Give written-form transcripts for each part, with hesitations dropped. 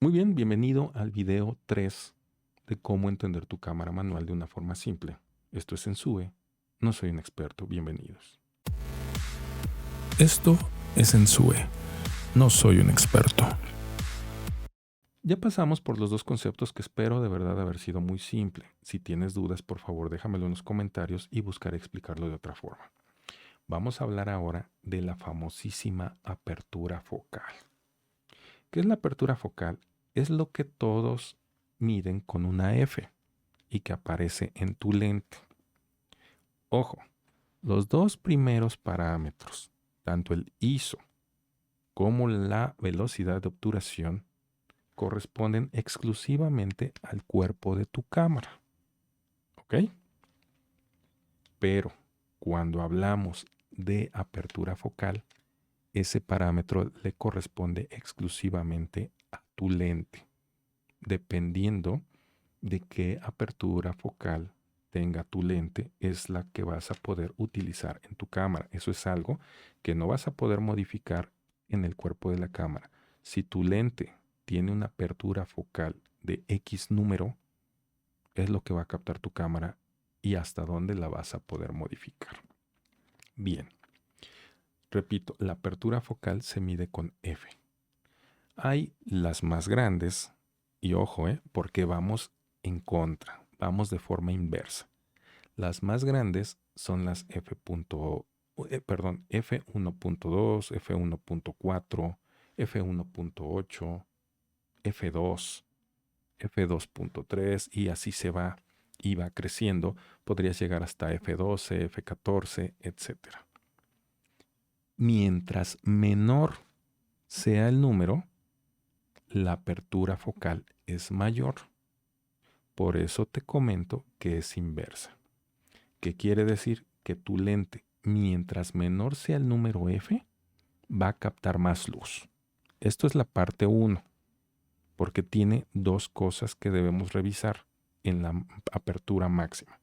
Muy bien, bienvenido al video 3 de cómo entender tu cámara manual de una forma simple. Esto es Ensue, no soy un experto, bienvenidos. Esto es Ensue, no soy un experto. Ya pasamos por los dos conceptos que espero de verdad haber sido muy simple. Si tienes dudas, por favor déjamelo en los comentarios y buscaré explicarlo de otra forma. Vamos a hablar ahora de la famosísima apertura focal. ¿Qué es la apertura focal? Es lo que todos miden con una F y que aparece en tu lente. Ojo, los dos primeros parámetros, tanto el ISO como la velocidad de obturación, corresponden exclusivamente al cuerpo de tu cámara. ¿Ok? Pero cuando hablamos de apertura focal, ese parámetro le corresponde exclusivamente a tu lente, dependiendo de qué apertura focal tenga tu lente, es la que vas a poder utilizar en tu cámara. Eso es algo que no vas a poder modificar en el cuerpo de la cámara. Si tu lente tiene una apertura focal de X número, es lo que va a captar tu cámara y hasta dónde la vas a poder modificar. Bien, repito, la apertura focal se mide con F. Hay las más grandes y ojo, porque vamos en contra, vamos de forma inversa. Las más grandes son las F1.2, F1.4, F1.8, F2, F2.3 y así se va y va creciendo. Podrías llegar hasta F12, F14, etc. Mientras menor sea el número, la apertura focal es mayor. Por eso te comento que es inversa. ¿Qué quiere decir? Que tu lente, mientras menor sea el número F, va a captar más luz. Esto es la parte 1, porque tiene dos cosas que debemos revisar en la apertura máxima.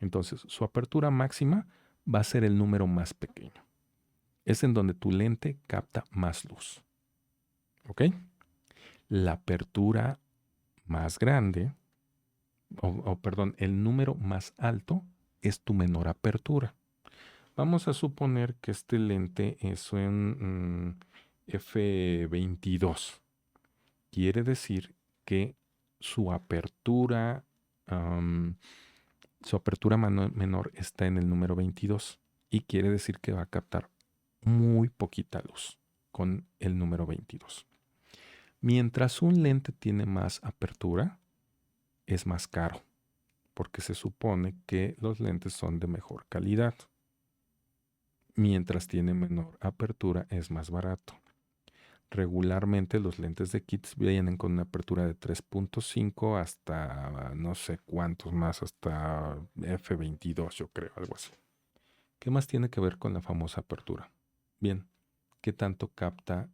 Entonces, su apertura máxima va a ser el número más pequeño. Es en donde tu lente capta más luz. ¿Ok? La apertura más grande, perdón, el número más alto es tu menor apertura. Vamos a suponer que este lente es un F22. Quiere decir que su apertura, menor está en el número 22 y quiere decir que va a captar muy poquita luz con el número 22. Mientras un lente tiene más apertura, es más caro, porque se supone que los lentes son de mejor calidad. Mientras tiene menor apertura, es más barato. Regularmente los lentes de kits vienen con una apertura de 3.5 hasta no sé cuántos más, hasta F22 yo creo, algo así. ¿Qué más tiene que ver con la famosa apertura? Bien, ¿qué tanto capta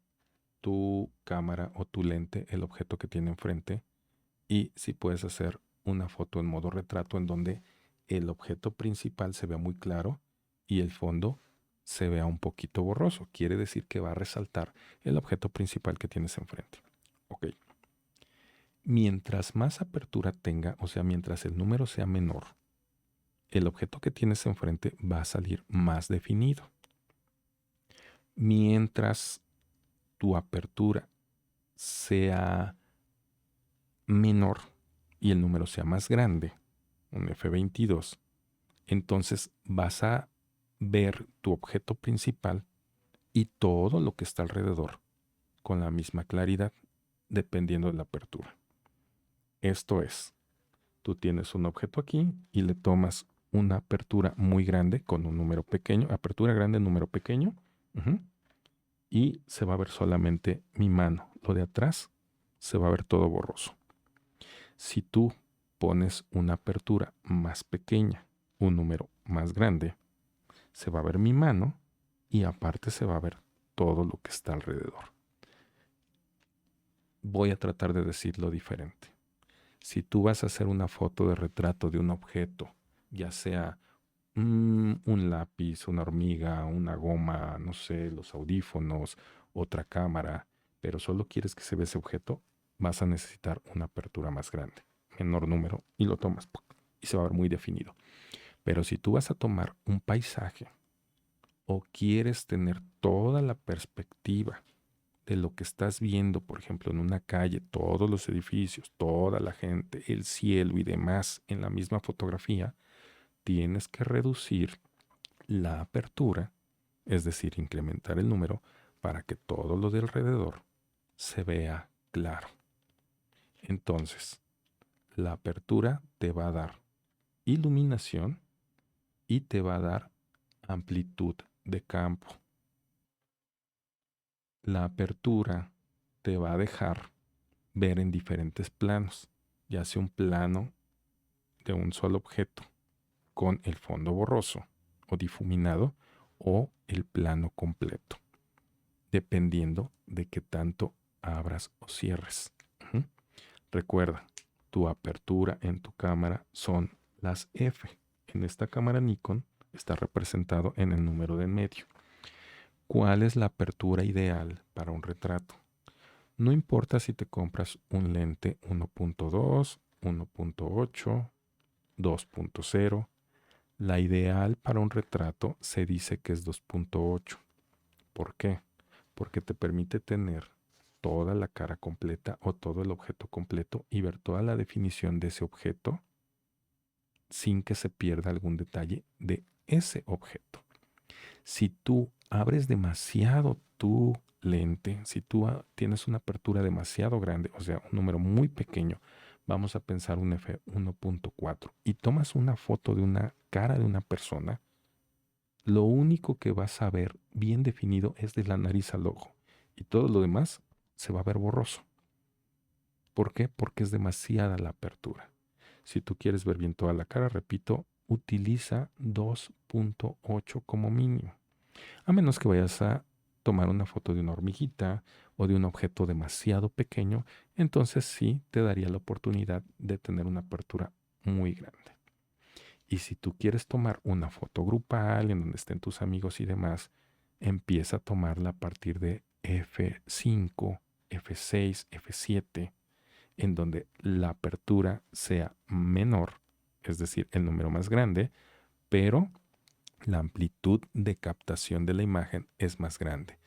tu cámara o tu lente el objeto que tiene enfrente? Y si puedes hacer una foto en modo retrato en donde el objeto principal se vea muy claro y el fondo se vea un poquito borroso. Quiere decir que va a resaltar el objeto principal que tienes enfrente. Ok. Mientras más apertura tenga, o sea, mientras el número sea menor, el objeto que tienes enfrente va a salir más definido. Mientras tu apertura sea menor y el número sea más grande, un F22, entonces vas a ver tu objeto principal y todo lo que está alrededor con la misma claridad, dependiendo de la apertura. Esto es, tú tienes un objeto aquí y le tomas una apertura muy grande con un número pequeño, apertura grande, número pequeño, y se va a ver solamente mi mano. Lo de atrás se va a ver todo borroso. Si tú pones una apertura más pequeña, un número más grande, se va a ver mi mano y aparte se va a ver todo lo que está alrededor. Voy a tratar de decirlo diferente. Si tú vas a hacer una foto de retrato de un objeto, ya sea un lápiz, una hormiga, una goma, no sé, los audífonos, otra cámara, pero solo quieres que se vea ese objeto, vas a necesitar una apertura más grande, menor número, y lo tomas y se va a ver muy definido. Pero si tú vas a tomar un paisaje o quieres tener toda la perspectiva de lo que estás viendo, por ejemplo, en una calle, todos los edificios, toda la gente, el cielo y demás en la misma fotografía, tienes que reducir la apertura, es decir, incrementar el número para que todo lo de alrededor se vea claro. Entonces, la apertura te va a dar iluminación y te va a dar amplitud de campo. La apertura te va a dejar ver en diferentes planos, ya sea un plano de un solo objeto con el fondo borroso o difuminado o el plano completo, dependiendo de qué tanto abras o cierres. Recuerda, tu apertura en tu cámara son las F. En esta cámara Nikon está representado en el número de en medio. ¿Cuál es la apertura ideal para un retrato? No importa si te compras un lente 1.2, 1.8, 2.0. La ideal para un retrato se dice que es 2.8. ¿Por qué? Porque te permite tener toda la cara completa o todo el objeto completo y ver toda la definición de ese objeto sin que se pierda algún detalle de ese objeto. Si tú abres demasiado tu lente, si tú tienes una apertura demasiado grande, o sea, un número muy pequeño, vamos a pensar un f1.4, y tomas una foto de una cara de una persona, lo único que vas a ver bien definido es de la nariz al ojo, y todo lo demás se va a ver borroso. ¿Por qué? Porque es demasiada la apertura. Si tú quieres ver bien toda la cara, repito, utiliza 2.8 como mínimo. A menos que vayas a tomar una foto de una hormiguita o de un objeto demasiado pequeño, entonces sí te daría la oportunidad de tener una apertura muy grande. Y si tú quieres tomar una foto grupal en donde estén tus amigos y demás, empieza a tomarla a partir de F5, F6, F7, en donde la apertura sea menor, es decir, el número más grande, pero la amplitud de captación de la imagen es más grande.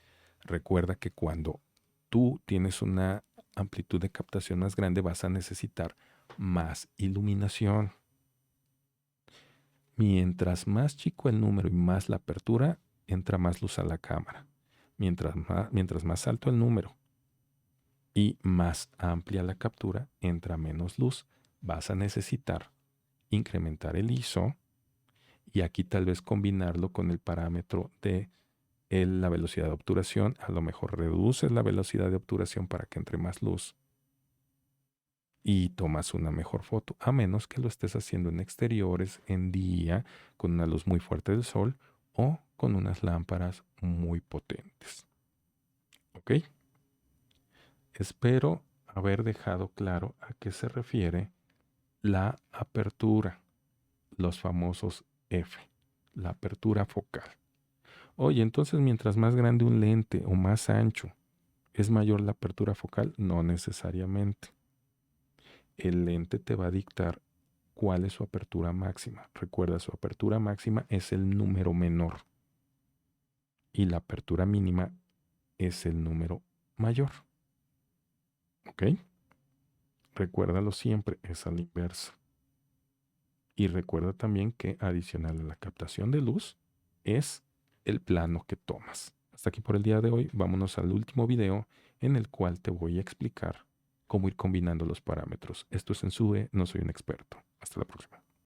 Recuerda que cuando tú tienes una amplitud de captación más grande vas a necesitar más iluminación. Mientras más chico el número y más la apertura, entra más luz a la cámara. Mientras más alto el número y más amplia la captura, entra menos luz. Vas a necesitar incrementar el ISO y aquí tal vez combinarlo con el parámetro de la velocidad de obturación. A lo mejor reduces la velocidad de obturación para que entre más luz y tomas una mejor foto, a menos que lo estés haciendo en exteriores, en día, con una luz muy fuerte del sol o con unas lámparas muy potentes. ¿Ok? Espero haber dejado claro a qué se refiere la apertura, los famosos F, la apertura focal. Oye, entonces mientras más grande un lente o más ancho, ¿es mayor la apertura focal? No necesariamente. El lente te va a dictar cuál es su apertura máxima. Recuerda, su apertura máxima es el número menor y la apertura mínima es el número mayor. ¿Ok? Recuérdalo siempre, es a la inversa. Y recuerda también que adicional a la captación de luz es el plano que tomas. Hasta aquí por el día de hoy. Vámonos al último video en el cual te voy a explicar cómo ir combinando los parámetros. Esto es Ensue, no soy un experto. Hasta la próxima.